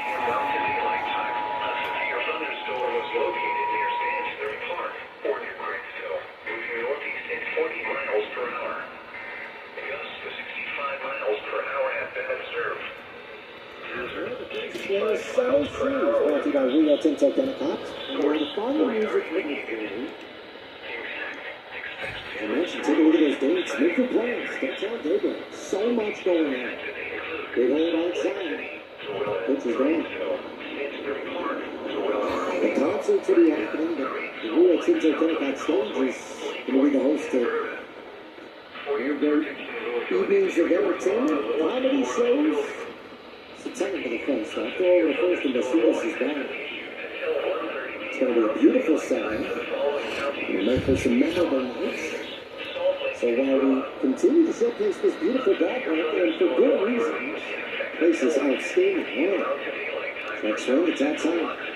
Mountain Daylight Time. A severe thunderstorm was located near Stansbury Park or near Craigville, moving northeast at 40 miles per hour. Gusts to 65 miles per hour have been observed. South Seas, brought to you by Rio Tinto Chemicals. The following music and let's take a look at those dates. Make your plans. That's how they go. So much going on. Big hold outside. Pitch is down. The concert to be happening, but the Rio Tinto Chemicals stage is going to be the host of evenings of entertainment, comedy shows. September for the fun stuff. Go over first and the series is back. It's going to be a beautiful Saturday. We'll make for some memorable nights. So while we continue to showcase this beautiful background, and for good reason, this is outstanding. Wow. Next round, it's outside.